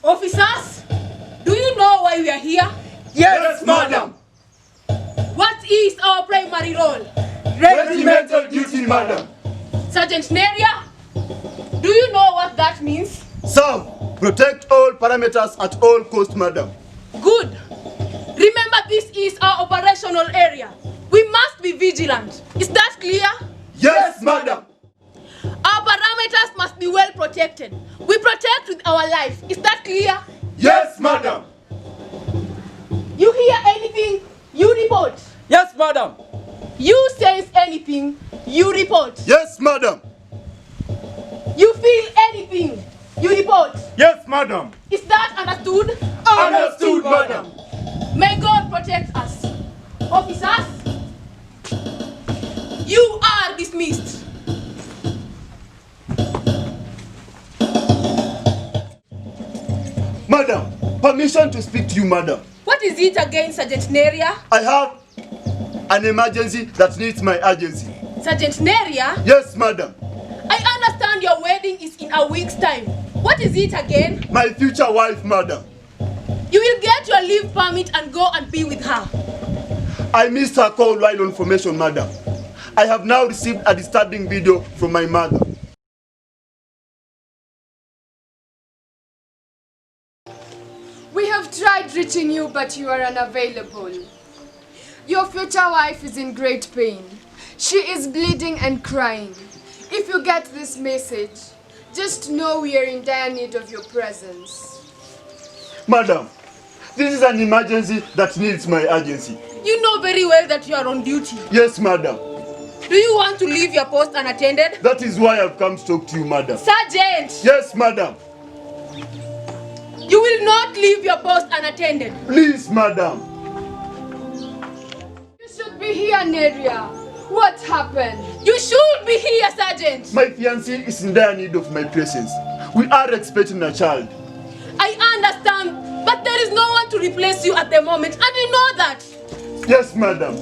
Officers, do you know why we are here? Yes, madam. What is our primary role? Regimental duty, madam. Sergeant Neria, do you know what that means? Sir, protect all parameters at all costs, madam. Good. Remember, this is our operational area. We must be vigilant. Is that clear? Yes, madam. Our parameters must be well protected. We protect with our life. Is that clear? Yes, madam. You hear anything, you report. Yes, madam. You sense anything, you report. Yes, madam. You feel anything, you report. Yes, madam. Is that understood? Understood, madam. May God protect us. Officers, you are dismissed. Madam, permission to speak to you, madam. What is it again, Sergeant Neria? I have an emergency that needs my urgency. Sergeant Neria? Yes, madam. I understand your wedding is in a week's time. What is it again? My future wife, madam. You will get your leave permit and go and be with her. I missed her call while on formation, madam. I have now received a disturbing video from my mother. We have tried reaching you, but you are unavailable. Your future wife is in great pain. She is bleeding and crying. If you get this message, just know we are in dire need of your presence. Madam, this is an emergency that needs my urgency. You know very well that you are on duty. Yes, madam. Do you want to leave your post unattended? That is why I've come to talk to you, madam. Sergeant! Yes, madam. You will not leave your post unattended. Please, madam. You should be here, Neria. What happened? You should be here, Sergeant. My fiancé is in dire need of my presence. We are expecting a child. I understand, but there is no one to replace you at the moment, and you know that. Yes, madam.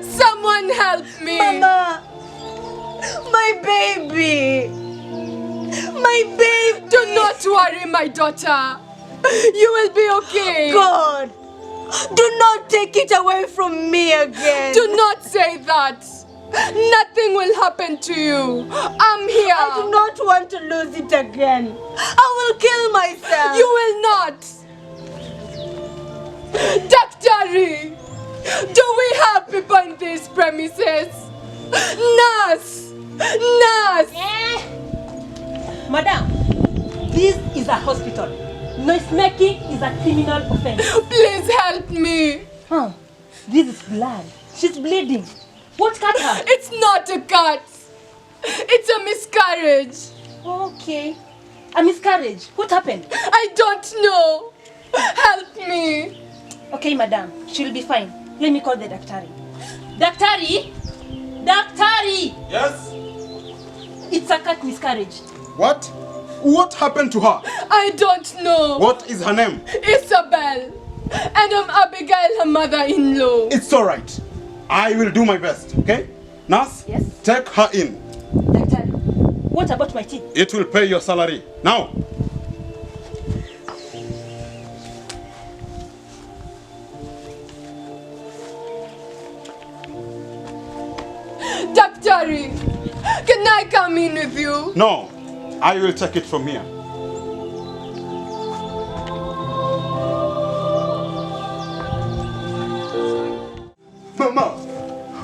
Someone help me! Mama! My baby! My baby! Do not worry, my daughter. You will be okay. God! Do not take it away from me again. Do not say that. Nothing will happen to you. I'm here. I do not want to lose it again. I will kill myself. You will not. Doctor, do we have people in these premises? Nurse! Nurse! Madam, this is a hospital. Noise making is a criminal offense. Please help me. Huh? This is blood. She's bleeding. What cut her? It's not a cut. It's a miscarriage. Okay. A miscarriage. What happened? I don't know. Help me. Okay, madam. She'll be fine. Let me call the doctor. Doctor? Doctor! Yes? It's a cut miscarriage. What? What happened to her? I don't know. What is her name? Isabel. And I'm Abigail, her mother-in-law. It's all right. I will do my best, okay? Nurse? Yes? Take her in. Doctor, what about my teeth? It will pay your salary. Now! Doctor, can I come in with you? No, I will take it from here.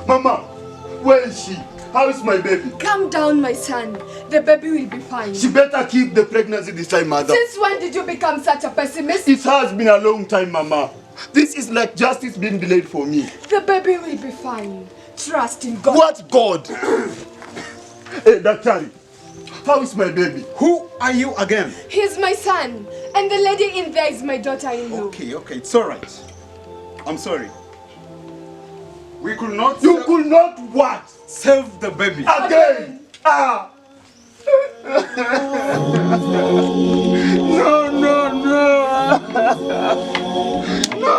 Mama, where is she? How is my baby? Calm down, my son. The baby will be fine. She better keep the pregnancy this time, mother. Since when did you become such a pessimist? It has been a long time, Mama. This is like justice being delayed for me. The baby will be fine. Trust in God. What God? Hey, Daktari, how is my baby? Who are you again? He's my son. And the lady in there is my daughter-in-law. Okay, it's all right. I'm sorry. We could not You could not what? save the baby. Again! Ah! No, no, no! No!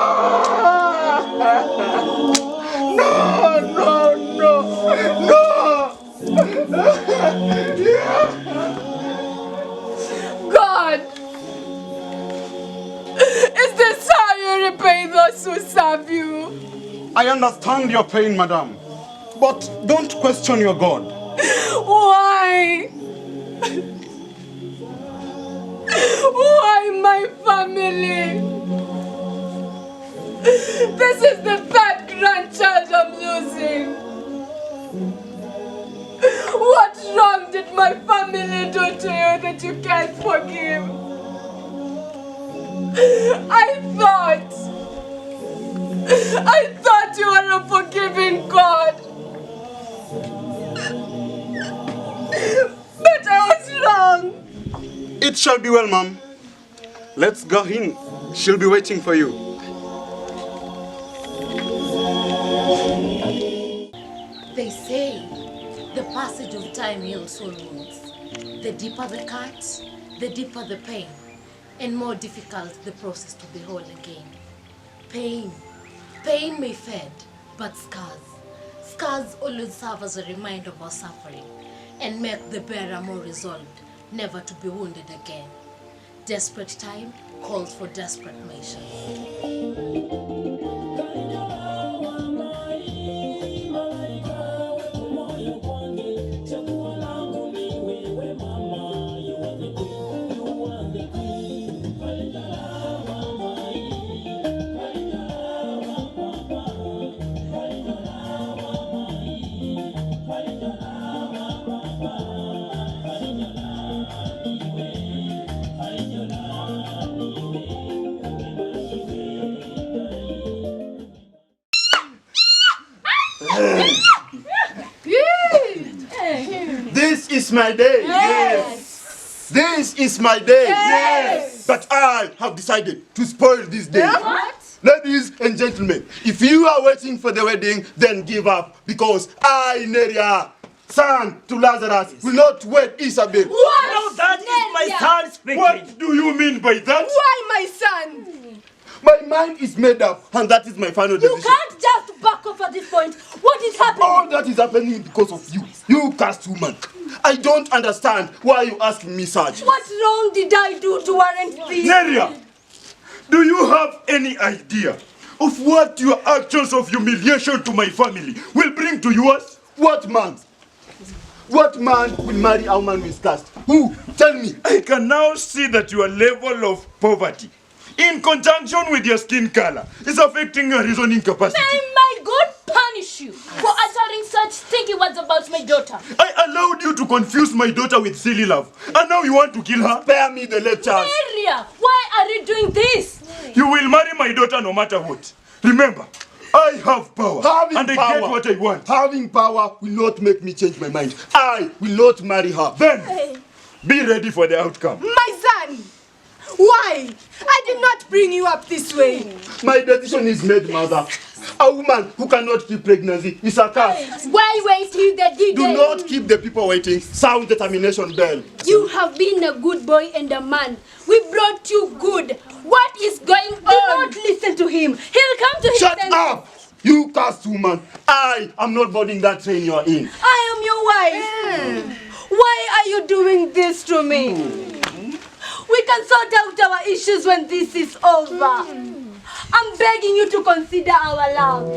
No, no, no! No! God! Is this how you repay those who serve you? I understand your pain, madam. But don't question your God. Why? Why my family? This is the third grandchild I'm losing. What wrong did my family do to you that you can't forgive? I thought you were a forgiving God. But I was wrong. It shall be well, ma'am. Let's go in. She'll be waiting for you. They say the passage of time heals all wounds. The deeper the cut, the deeper the pain, and more difficult the process to be whole again. Pain may fade, but scars always serve as a reminder of our suffering and make the bearer more resolved never to be wounded again. Desperate time calls for desperate measures. This is my day. Yes. This is my day. Yes. But I have decided to spoil this day. What? Ladies and gentlemen, if you are waiting for the wedding, then give up. Because I, Neria, son to Lazarus, will not wed Isabel. What? No, that is my son speaking. What do you mean by that? Why my son? My mind is made up, and that is my final decision. You can't just back off at this point. What is happening? All that is happening because of you. You cursed woman. I don't understand why you asking me such. What wrong did I do to warrant this? Neria, do you have any idea of what your actions of humiliation to my family will bring to yours? What man? What man will marry a woman with caste? Who? Tell me. I can now see that your level of poverty, in conjunction with your skin color, is affecting your reasoning capacity. May my God punish you for uttering such stinky words about my daughter. I allowed you to confuse my daughter with silly love, and now you want to kill her? Spare me the lectures. Area, why are you doing this? You will marry my daughter no matter what. Remember, I have power, and I get what I want. Having power will not make me change my mind. I will not marry her. Then, be ready for the outcome. My son! Why? I did not bring you up this way. My decision is made, mother. A woman who cannot keep pregnancy is a curse. Why wait till the D-Day? Do not keep the people waiting. Sound the termination bell. You have been a good boy and a man. We brought you good. What is going on? Do not listen to him. He'll come to his Shut senses. up! You cursed woman. I am not boarding that train you are in. I am your wife. Why are you doing this to me? We can sort out our issues when this is over. I'm begging you to consider our love.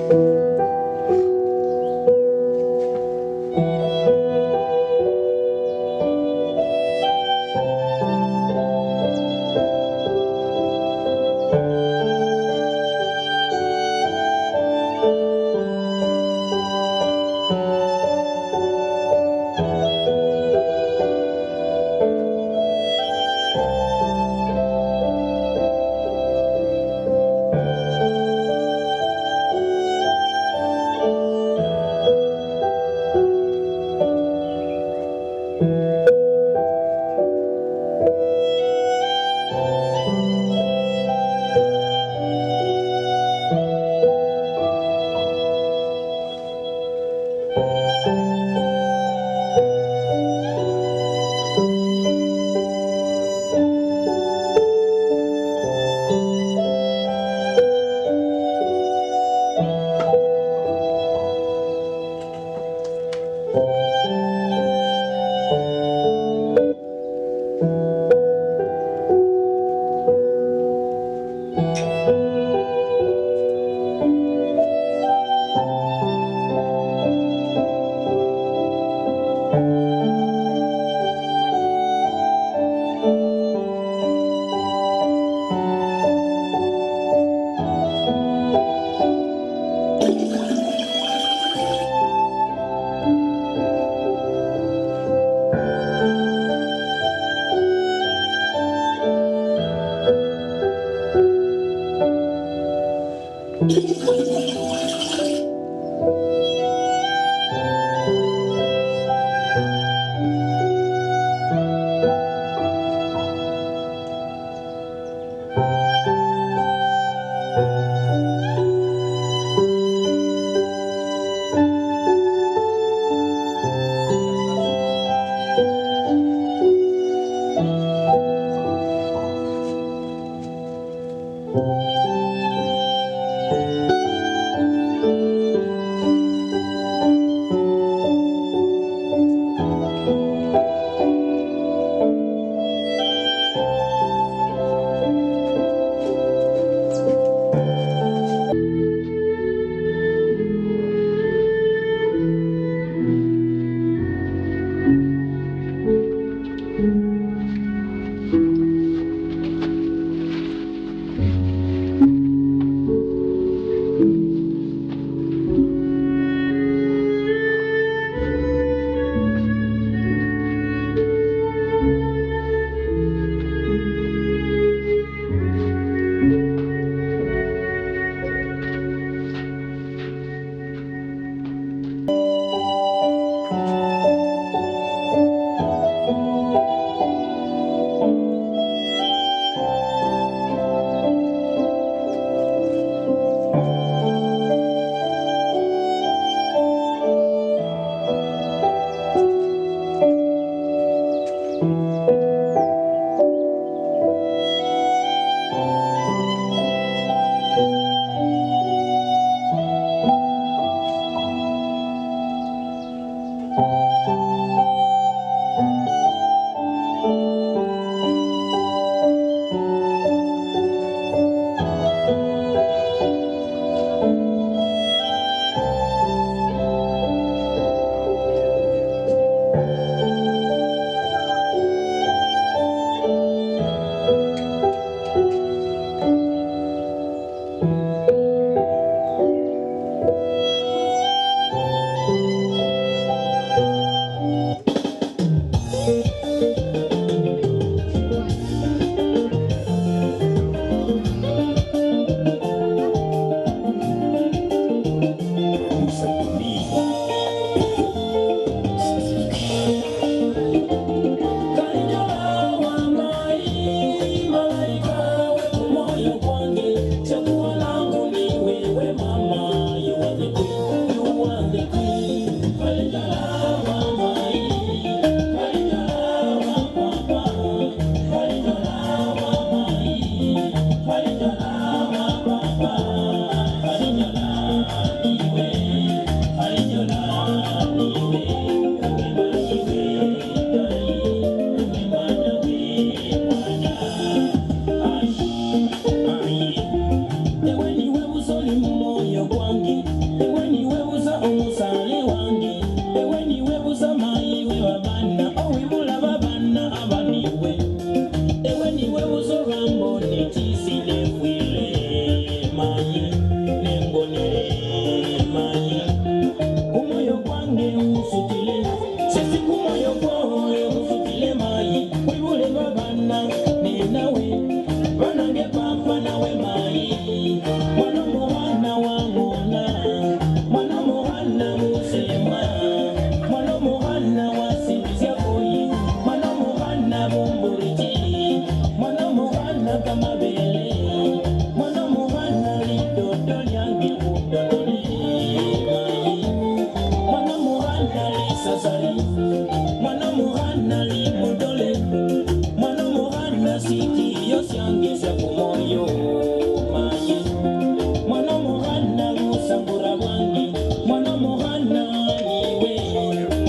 Mwana muhana lusambura bwangi, mwana muhana niwe.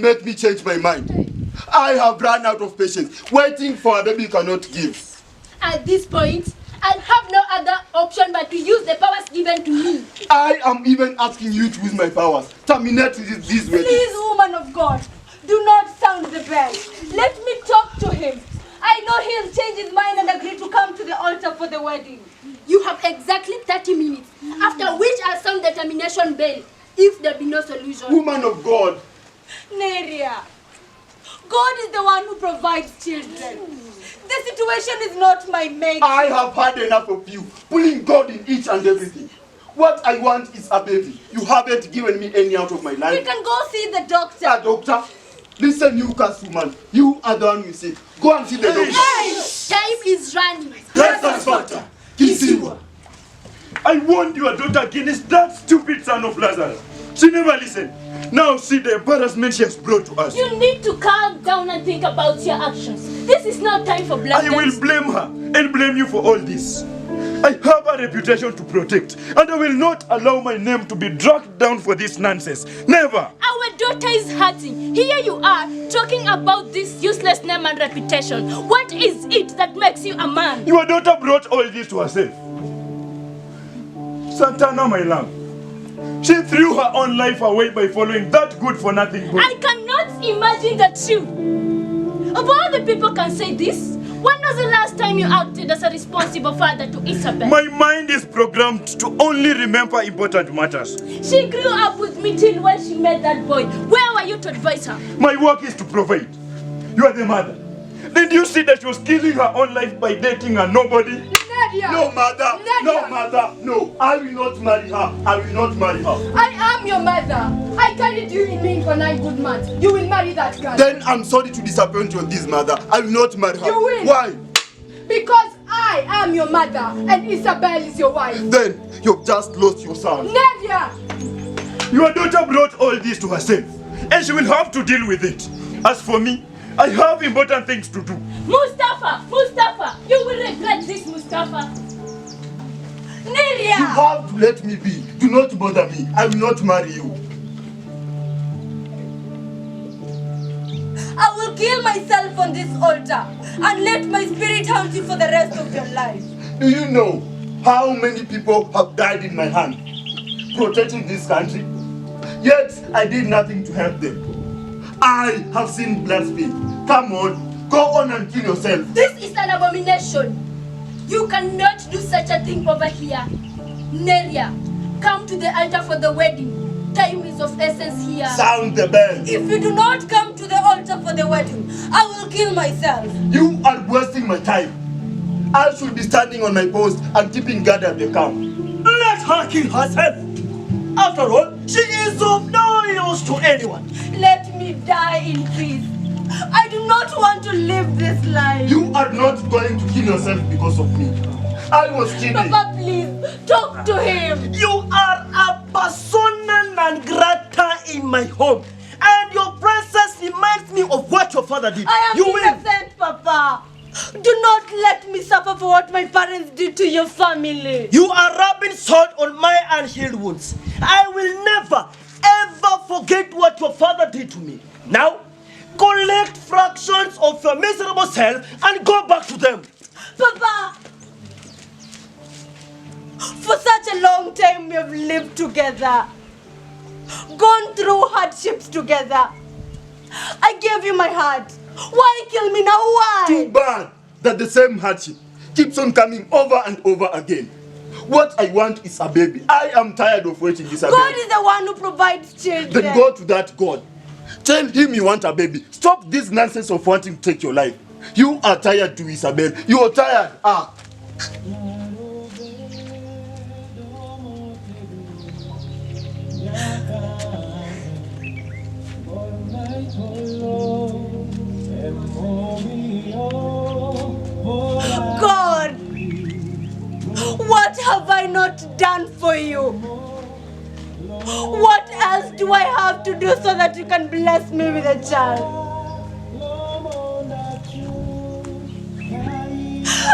make me change my mind. I have run out of patience. Waiting for a baby you cannot give. At this point, I have no other option but to use the powers given to me. I am even asking you to use my powers. Terminate this wedding. Please, woman of God, do not sound the bell. Let me talk to him. I know he'll change his mind and agree to come to the altar for the wedding. You have exactly 30 minutes, after which I'll sound the termination bell, if there be no solution. Woman of God. Neria, God is the one who provides children. The situation is not my making. I have had enough of you, pulling God in each and everything. What I want is a baby. You haven't given me any out of my life. We can go see the doctor. A doctor? Listen, you cursed woman. You are the one who said, go and see the doctor. Hey, time is running. RHESUS Factor. KISIWA. I warned your daughter against that stupid son of Lazarus. She never listened. Now see the embarrassment she has brought to us. You need to calm down and think about your actions. This is not time for I will blunders. blame her and blame you for all this. I have a reputation to protect, and I will not allow my name to be dragged down for this nonsense. Never! Our daughter is hurting. Here you are, talking about this useless name and reputation. What is it that makes you a man? Your daughter brought all this to herself. Santana, my love. She threw her own life away by following that good-for-nothing boy. I cannot imagine the truth. Of all the people can say this, when was the last time you acted as a responsible father to Isabel? My mind is programmed to only remember important matters. She grew up with me till when she met that boy. Where were you to advise her? My work is to provide. You are the mother. Did you see that she was killing her own life by dating a nobody? Nadia! No, mother. Nadia! No, mother. No, I will not marry her. I will not marry her. I am your mother. I carried you in me for 9 good months. You will marry that girl. Then I'm sorry to disappoint you on this, mother. I will not marry her. You will. Why? Because I am your mother and Isabel is your wife. Then you've just lost your son. Nadia! Your daughter brought all this to herself, and she will have to deal with it. As for me, I have important things to do. Mustafa, you will regret this, Mustafa. Neria! You have to let me be. Do not bother me. I will not marry you. I will kill myself on this altar and let my spirit haunt you for the rest of your life. Do you know how many people have died in my hand, protecting this country? Yet I did nothing to help them. I have seen blood spill. Come on, go on and kill yourself. This is an abomination. You cannot do such a thing over here. Nelia, come to the altar for the wedding. Time is of essence here. Sound the bell. If you do not come to the altar for the wedding, I will kill myself. You are wasting my time. I should be standing on my post and keeping guard at the camp. Let her kill herself. After all, she is of no use to anyone. Let me die in peace. I do not want to live this life. You are not going to kill yourself because of me. I was kidding. Papa, please, talk to him. You are a persona non grata in my home. And your presence reminds me of what your father did. I am you will. innocent, Papa. Do not let me suffer for what my parents did to your family. You are rubbing salt on my unhealed wounds. I will never, ever forget what your father did to me. Now, collect fractions of your miserable self and go back to them. Papa, for such a long time we have lived together, gone through hardships together. I gave you my heart. Why kill me now? Why? Too bad that the same hardship keeps on coming over and over again. What I want is a baby. I am tired of waiting, Isabel. God is the one who provides children. Then go to that God. Tell him you want a baby. Stop this nonsense of wanting to take your life. You are tired too, Isabel. You are tired. God, what have I not done for you? What else do I have to do so that you can bless me with a child?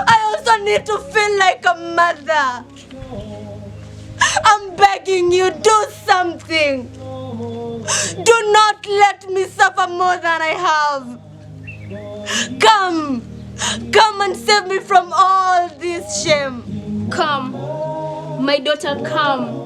I also need to feel like a mother. I'm begging you, do something. Do not let me suffer more than I have. Come and save me from all this shame. Come, my daughter, come.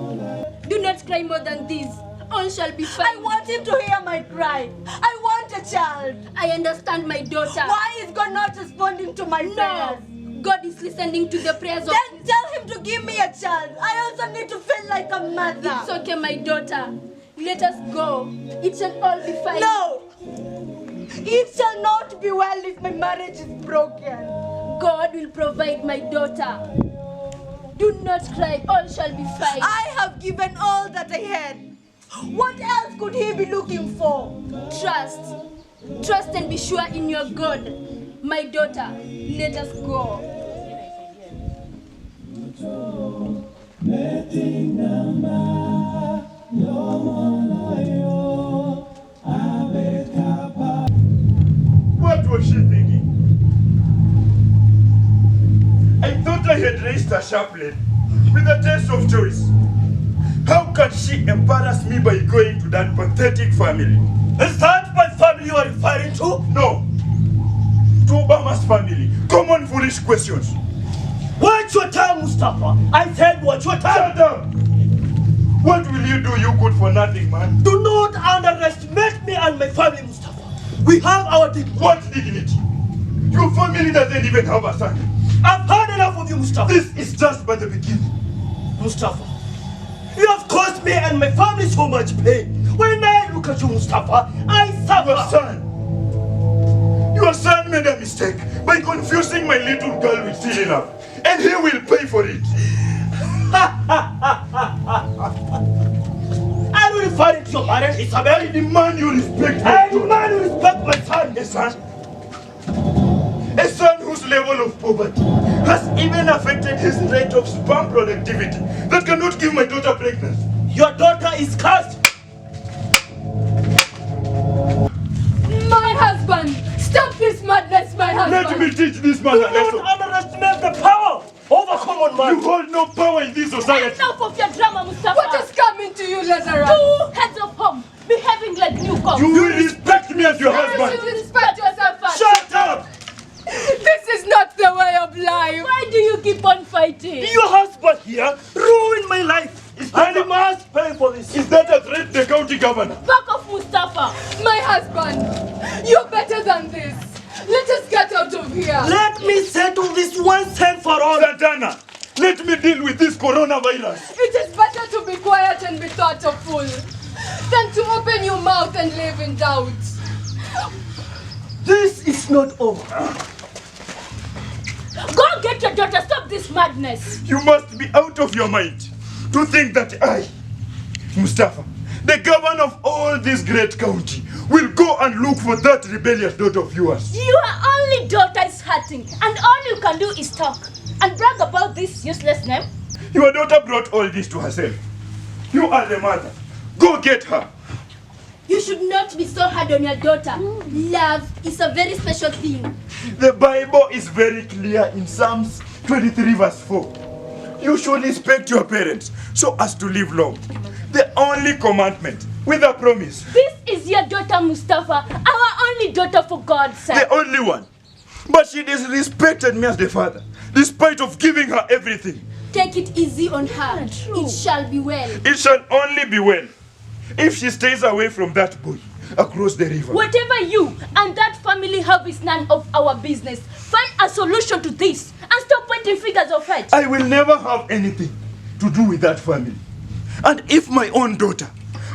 Do not cry more than this. All shall be fine. I want him to hear my cry. I want a child. I understand, my daughter. Why is God not responding to my prayers? God is listening to the prayers of... Then tell him to give me a child. I also need to feel like a mother. It's okay, my daughter. Let us go. It shall all be fine. No! It shall not be well if my marriage is broken. God will provide, my daughter. Do not cry. All shall be fine. I have given all that I had. What else could he be looking for? Trust. Trust and be sure in your God. My daughter, let us go. What was she thinking? I thought I had raised a chaplain with a taste of choice. How can she embarrass me by going to that pathetic family? Is that my family you are referring to? No. To Obama's family. Common foolish questions. Watch your time, Mustafa. I said watch your time. Shut up! What will you do, you good for nothing, man? Do not underestimate me and my family, Mustafa. We have our dignity. What dignity? Your family doesn't even have a son. I've had enough of you, Mustafa. This is just by the beginning. Mustafa, you have caused me and my family so much pain. When I look at you, Mustafa, I suffer. Your son made a mistake by confusing my little girl with stealing her. And he will pay for it. I will refer it to your parents, Isabel. I demand you respect my I demand you respect my son. A son? A son whose level of poverty has even affected his rate of sperm productivity that cannot give my daughter pregnancy. Your daughter is cursed. My husband! Stop this madness, my husband! Let me teach this man a Do lesson. not underestimate the power of a common man. You hold no power in this society. Enough of your drama, Mustafa. What is coming to you, Lazarus? Two heads of home, behaving like new cops. You will respect me as your You husband. should respect yourself first. Shut up! This is not the way of life. Why do you keep on fighting? Your husband here ruined my life. And he must pay for this. Is that a threat to the county governor? Back off, Mustafa. My husband, you're better than this. Let us get out of here. Let me settle this once and for all. Santana, let me deal with this coronavirus. It is better to be quiet and be thought a fool than to open your mouth and live in doubt. This is not over. Go get your daughter. Stop this madness. You must be out of your mind to think that I, Mustafa, the governor of all this great county, will go and look for that rebellious daughter of yours. Your only daughter is hurting, and all you can do is talk and brag about this useless name. Your daughter brought all this to herself. You are the mother. Go get her. You should not be so hard on your daughter. Love is a very special thing. The Bible is very clear in Psalms 23 verse 4. You should respect your parents so as to live long. The only commandment with a promise. This is your daughter, Mustafa, our only daughter, for God's sake. The only one. But she disrespected me as the father, despite of giving her everything. Take it easy on her. It shall be well. It shall only be well if she stays away from that boy across the river. Whatever you and that family have is none of our business. Find a solution to this and stop pointing fingers of hate. I will never have anything to do with that family. And if my own daughter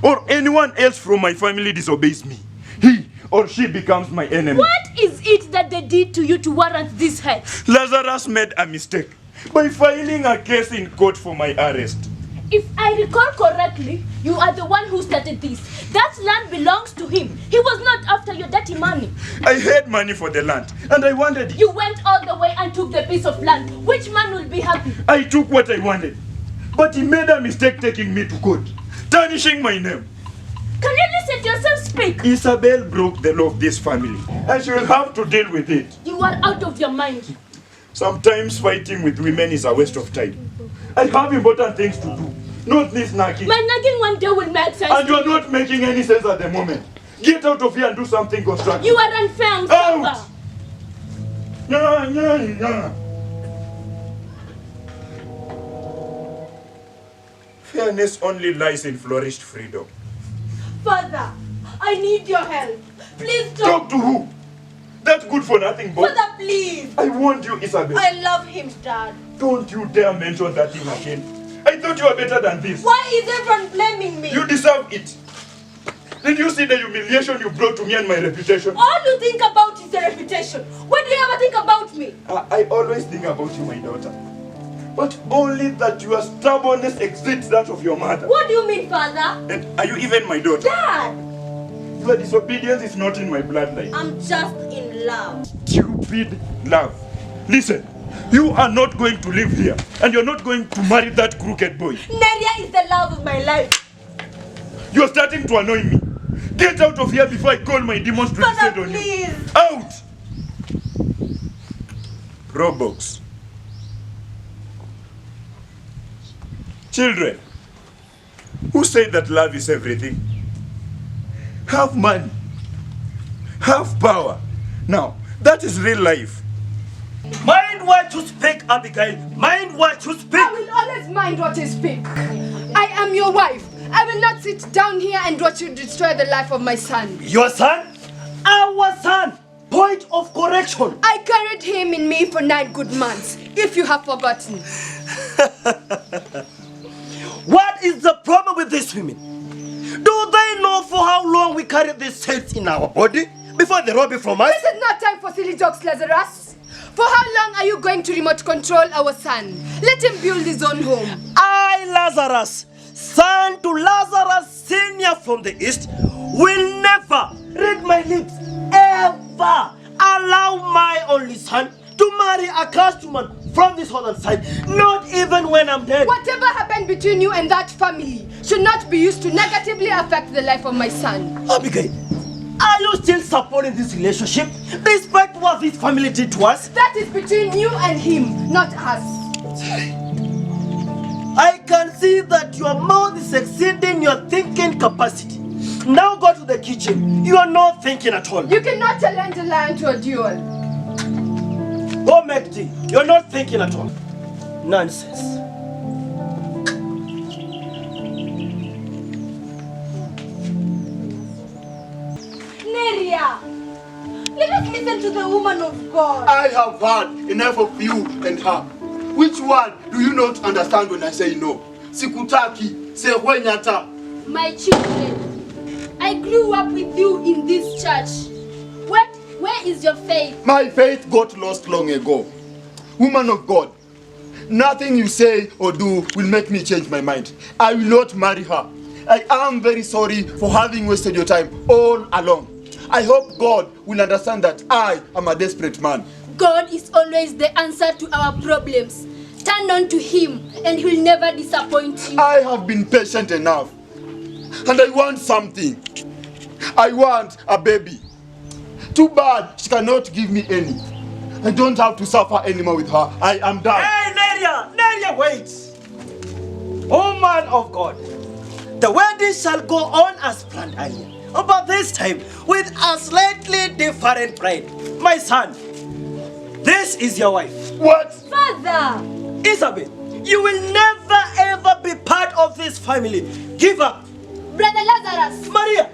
or anyone else from my family disobeys me, he or she becomes my enemy. What is it that they did to you to warrant this hate? Lazarus made a mistake by filing a case in court for my arrest. If I recall correctly, you are the one who started this. That land belongs to him. He was not after your dirty money. I had money for the land and I wanted it. You went all the way and took the piece of land. Which man will be happy? I took what I wanted, but he made a mistake taking me to court, tarnishing my name. Can you listen to yourself speak? Isabel broke the law of this family and she will have to deal with it. You are out of your mind. Sometimes fighting with women is a waste of time. I have important things to do Not this nagging. My nagging one day will make sense. And you are not making any sense at the moment. Get out of here and do something constructive. You are unfair, Out! Yeah. Fairness only lies in flourished freedom. Father, I need your help. Please Talk to who? That good for nothing boy. Father, please. I warned you, Isabel. I love him, Dad. Don't you dare mention that thing again. I thought you were better than this. Why is everyone blaming me? You deserve it. Did you see the humiliation you brought to me and my reputation? All you think about is the reputation. What do you ever think about me? I always think about you, my daughter. But only that your stubbornness exceeds that of your mother. What do you mean, Father? And are you even my daughter? Dad! Your disobedience is not in my bloodline. I'm just in love. Stupid love. Listen, you are not going to live here. And you're not going to marry that crooked boy. Neria is the love of my life. You're starting to annoy me. Get out of here before I call my demons to descend Father, on please. you. Out! Robux. Children, who say that love is everything? Have money. Have power. Now, that is real life. Mind what you speak, Abigail. Mind what you speak. I will always mind what you speak. I am your wife. I will not sit down here and watch you destroy the life of my son. Your son? Our son. Point of correction. I carried him in me for 9 good months, if you have forgotten. What is the problem with these women? Do they know for how long we carry these seeds in our body before they rob it from us? This is not time for silly jokes, Lazarus. For how long are you going to remote control our son? Let him build his own home. I, Lazarus, son to Lazarus Senior from the East, will never, read my lips, ever allow my only son to marry a cursed woman from this southern side, not even when I'm dead. Whatever happened between you and that family should not be used to negatively affect the life of my son. Abigail, are you still supporting this relationship despite what this family did to us? That is between you and him, not us. I can see that your mouth is exceeding your thinking capacity. Now go to the kitchen. You are not thinking at all. You cannot challenge a lion to a duel. Go make tea. You're not thinking at all. Nonsense. Neria, let us listen to the woman of God. I have had enough of you and her. Which one do you not understand when I say no? Sikutaki, sehwenyata. My children, I grew up with you in this church. Where is your faith? My faith got lost long ago. Woman of God, nothing you say or do will make me change my mind. I will not marry her. I am very sorry for having wasted your time all along. I hope God will understand that I am a desperate man. God is always the answer to our problems. Turn on to Him and He will never disappoint you. I have been patient enough. And I want something. I want a baby. Too bad she cannot give me any. I don't have to suffer anymore with her. I am done. Hey, Neria, wait. Oh, man of God. The wedding shall go on as planned earlier, but this time with a slightly different bride. My son, this is your wife. What? Father! Isabel, you will never ever be part of this family. Give up. Brother Lazarus, Maria,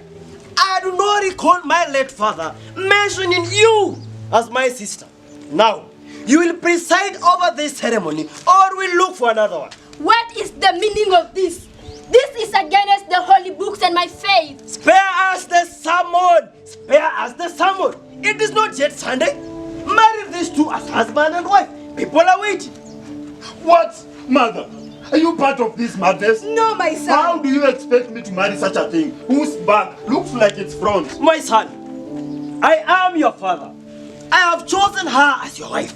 I do not recall my late father mentioning you as my sister. Now, you will preside over this ceremony or we'll look for another one. what is the meaning of this? This is against the holy books and my faith. Spare us the sermon. Spare us the sermon. It is not yet Sunday. Marry these two as husband and wife. People are waiting. What? Mother, are you part of this madness? No, my son. How do you expect me to marry such a thing whose back looks like its front? My son, I am your father. I have chosen her as your wife.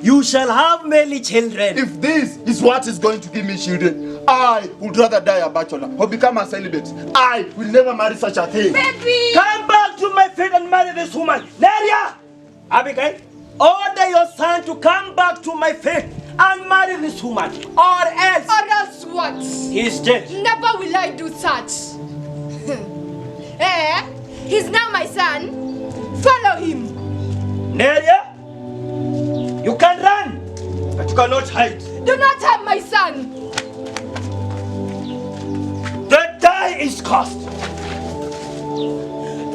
You shall have many children. If this is what is going to give me children, I would rather die a bachelor or become a celibate. I will never marry such a thing. Baby! Come back to my feet and marry this woman. Neria! Abigail, order your son to come back to my feet and marry this woman. Or else what? He is dead. Never will I do such. Eh? He's now my son. Follow him. Neria, you can run, but you cannot hide. Do not harm my son. The die is cast.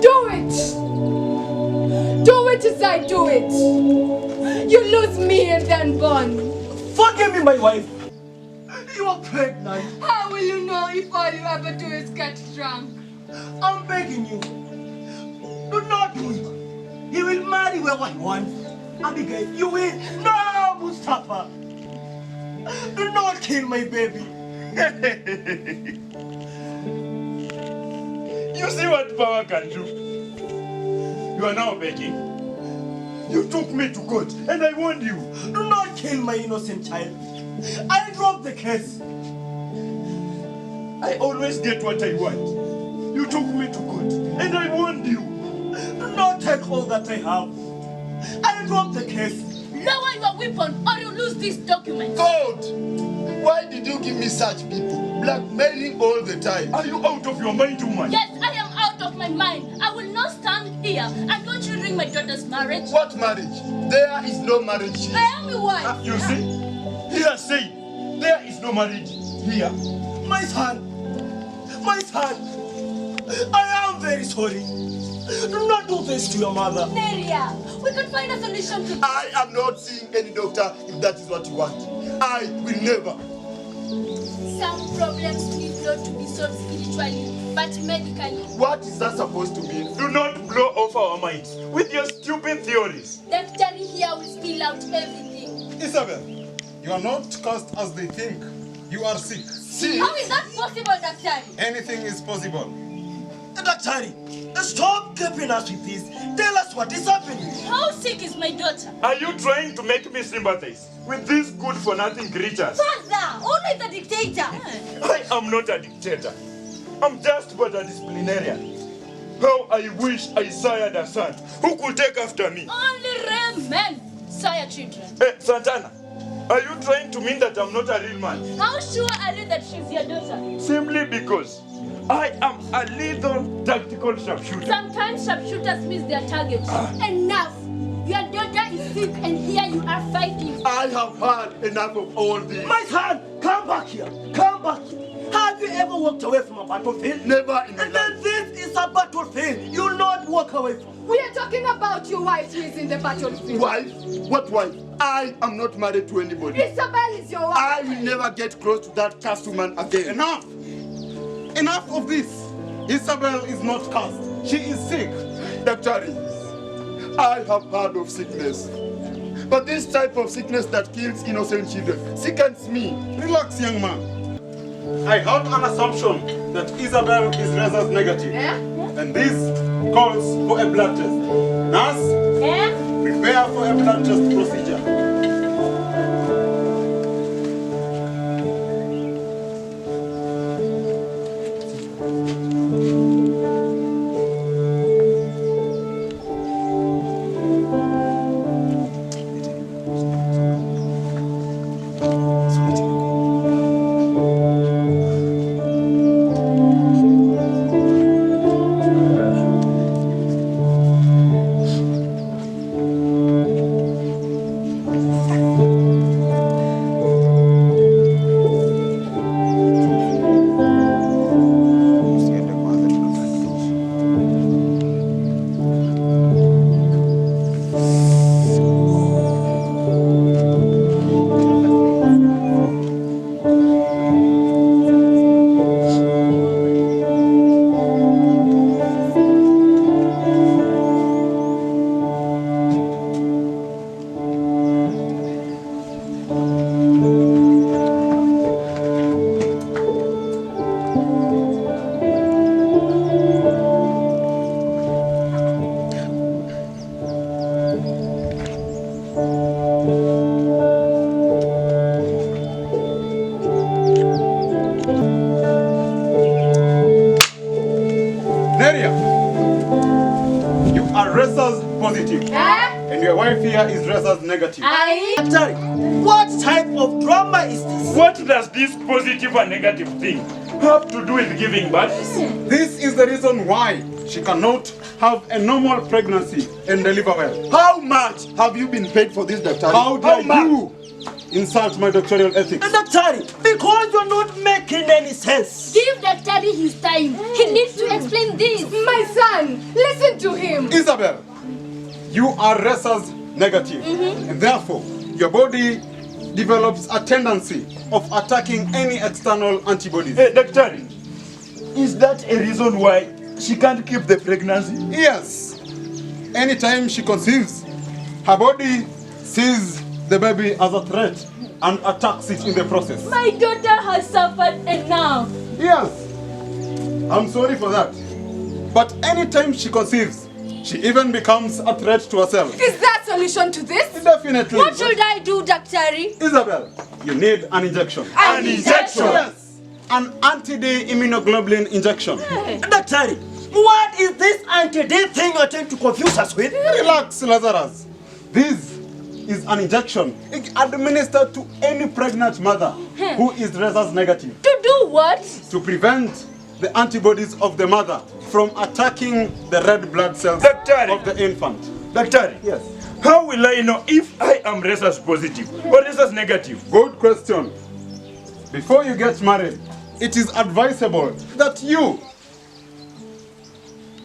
Do it. Do it as I do it. You lose me and then born. Forgive me, my wife. You are pregnant. How will you know if all you ever do is get drunk? I'm begging you. Do not do it. He will marry whoever he wants. Abigail, you will. No, Mustafa. Do not kill my baby. You see what power can do? You are now begging. You took me to court and I warned you. Do not kill my innocent child. I dropped the case. I always get what I want. You took me to court and I warned you. Do not take all that I have. I dropped the case. Lower your weapon or you lose this document. God! Why did you give me such people? Blackmailing all the time. Are you out of your mind, woman? Yes, I am out of my mind. I will not stand here and watch you ring my daughter's marriage. What marriage? There is no marriage here. I am your wife. You see? He has said there is no marriage here. My son. My son. I am very sorry. Do not do this to your mother. Neria, we can find a solution to this. I am not seeing any doctor if that is what you want. I will never. Some problems need not to be solved spiritually, but medically. What is that supposed to mean? Do not blow off our minds with your stupid theories. Doctor here will spill out everything. Isabel, you are not cursed as they think. You are sick. See? How is that possible, Doctor? Anything is possible. Daktari, stop keeping us with this. Tell us what is happening. How sick is my daughter? Are you trying to make me sympathize with these good-for-nothing creatures? Father, always a dictator. I am not a dictator. I'm just but a disciplinarian. How I wish I sired a son who could take after me. Only real men sire children. Hey, Santana, are you trying to mean that I'm not a real man? How sure are you that she's your daughter? Simply because I am a little tactical sharpshooter. Sometimes sharpshooters miss their target. Enough! Your daughter is sick and here you are fighting. I have had enough of all this. My son, come back here. Come back here. Have you ever walked away from a battlefield? Never in my And then life. this is a battlefield. You'll not walk away from. We are talking about your wife who is in the battlefield. Wife? What wife? I am not married to anybody. Isabel is your wife. I will never get close to that cursed woman again. Enough! Enough of this! Isabel is not cursed. She is sick. Doctor, I have heard of sickness. But this type of sickness that kills innocent children sickens me. Relax, young man. I had an assumption that Isabel is RHESUS negative. And this calls for a blood test. Nurse, prepare for a blood test procedure. positive. And your wife here is RHESUS negative. Daktari, what type of drama is this? What does this positive and negative thing have to do with giving birth? This is the reason why she cannot have a normal pregnancy and deliver well. How much have you been paid for this, Doctor? How dare much? you insult my doctoral ethics? Daktari, because you're not making any sense. Give Daktari his time. He needs to explain this. My son, listen to him. Isabel, you are RHESUS negative, and therefore your body develops a tendency of attacking any external antibodies. Hey, Doctor, is that a reason why she can't keep the pregnancy? Yes. Anytime she conceives, her body sees the baby as a threat and attacks it in the process. My daughter has suffered enough. Yes. I'm sorry for that. But anytime she conceives, she even becomes a threat to herself. Is there a solution to this? Definitely. What should I do, Daktari? Isabel, you need an injection. An injection? Yes. An anti-D immunoglobulin injection. Daktari, what is this anti-D thing you're trying to confuse us with? Relax, Lazarus. This is an injection administered to any pregnant mother who is RHESUS negative To do what? to prevent the antibodies of the mother from attacking the red blood cells Daktari. of the infant. Doctor, Yes. how will I know if I am RHESUS positive or RHESUS negative? Good question. Before you get married, it is advisable that you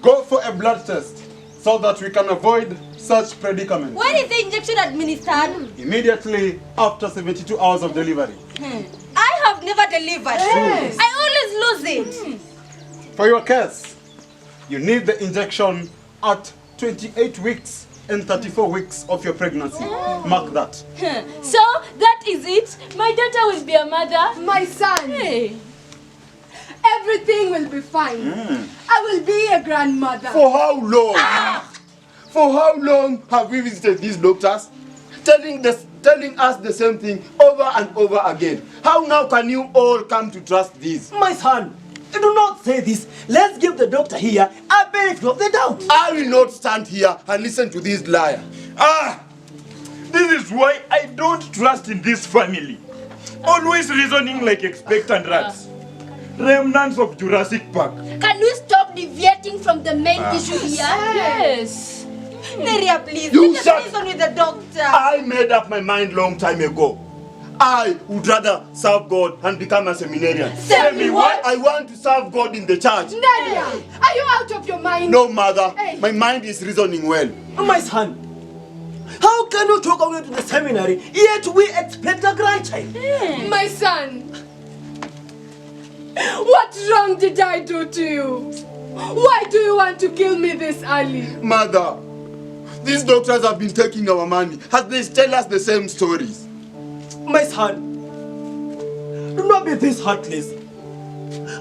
go for a blood test so that we can avoid such predicament. When is the injection administered? Immediately after 72 hours of delivery. I have never delivered. Yes. I always lose it. For your case, you need the injection at 28 weeks and 34 weeks of your pregnancy. Mark that. So that is it. My daughter will be a mother. My son, Hey. everything will be fine. I will be a grandmother. For how long? For how long have we visited these doctors? Telling us the same thing over and over again. How now can you all come to trust this? My son, do not say this. Let's give the doctor here a benefit of the doubt. I will not stand here and listen to this liar. This is why I don't trust in this family. Always reasoning like expectant rats. Remnants of Jurassic Park. Can we stop deviating from the main issue here? Yes. Neria, please. You Let us shut- reason with the doctor. I made up my mind long time ago. I would rather serve God and become a seminarian. Semi what? I want to serve God in the church. Nadia, are you out of your mind? No, mother. Hey. My mind is reasoning well. My son, how can you talk away to the seminary yet we expect a grandchild? My son, what wrong did I do to you? Why do you want to kill me this early? Mother, these doctors have been taking our money as they tell us the same stories. My son, do not be this heartless.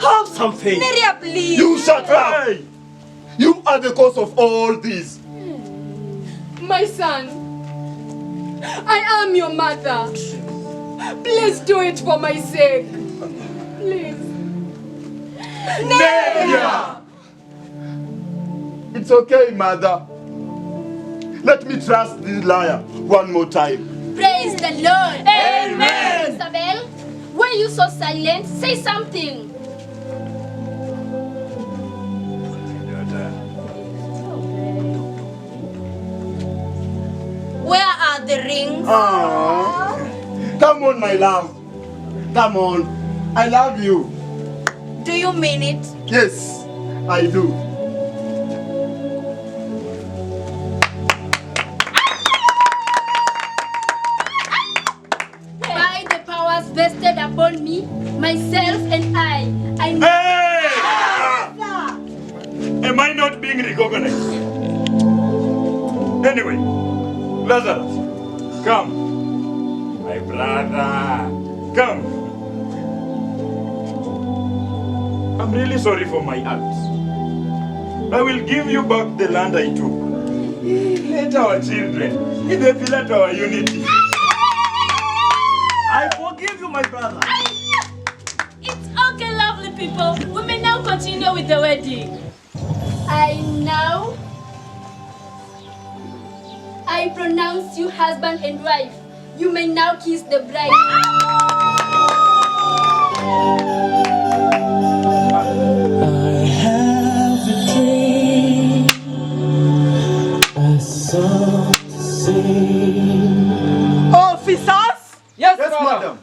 Have some faith. Neria, please. You shut up! Hey! You are the cause of all this. My son, I am your mother. Please do it for my sake. Please. Neria! It's okay, mother. Let me trust this liar one more time. Praise the Lord. Amen. Isabel, why are you so silent? Say something. Where are the rings? Come on, my love. Come on. I love you. Do you mean it? Yes, I do. By the powers vested upon me, myself and I Hey! Am I not being recognized? Anyway, Lazarus, come. My brother, come. I'm really sorry for my acts. I will give you back the land I took. Let our children be the pillar to our unity. I forgive you, my brother. It's okay, lovely people. We may now continue with the wedding. now I pronounce you husband and wife. You may now kiss the bride. I have a dream, a song to sing. Officers? Yes, madam.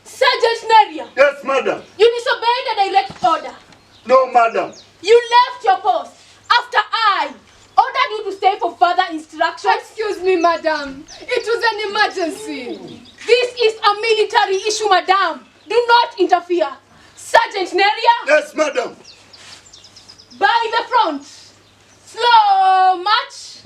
Sergeant Neria, Yes, madam. you disobeyed the direct order. No, madam. You left your post after I ordered you to stay for further instructions. Excuse me, madam. It was an emergency. This is a military issue, madam. Do not interfere. Sergeant Neria, Yes, madam. by the front. Slow march.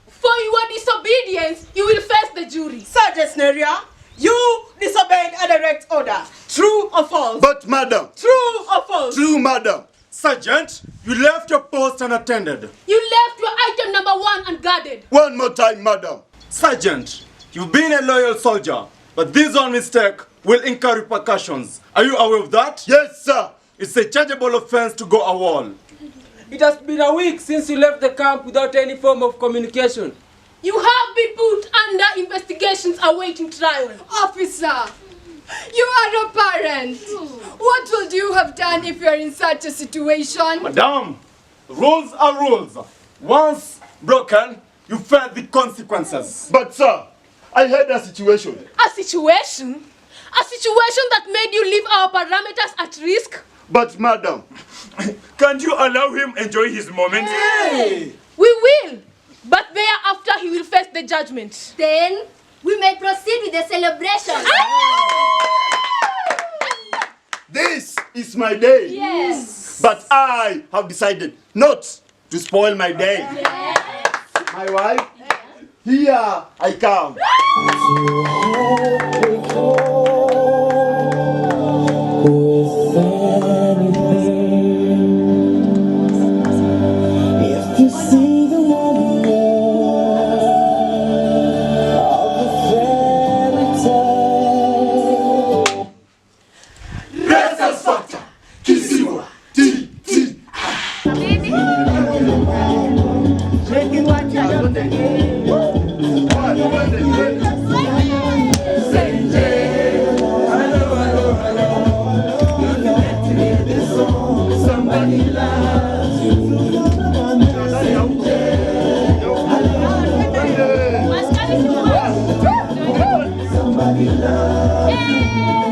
For your disobedience, you will face the jury. Sergeant Neria, you disobeyed a direct order. True or false? But, madam. True or false? True, madam. Sergeant, you left your post unattended. You left your item number 1 unguarded. One more time, madam. Sergeant, you've been a loyal soldier, but this one mistake will incur repercussions. Are you aware of that? Yes, sir. It's a chargeable offense to go AWOL. It has been a week since you left the camp without any form of communication. You have been put under investigations awaiting trial. Officer, you are a parent. What would you have done if you are in such a situation? Madam, rules are rules. Once broken, you face the consequences. But, sir, I had a situation. A situation? A situation that made you leave our parameters at risk? But, madam. Can't you allow him enjoy his moment? We will, but thereafter he will face the judgment. Then we may proceed with the celebration. This is my day. Yes. But I have decided not to spoil my day. My wife, here I come. If you see the wonder of a fairy tale. RHESUS Factor, KISIWA, T. Somebody loves you. Somebody loves you.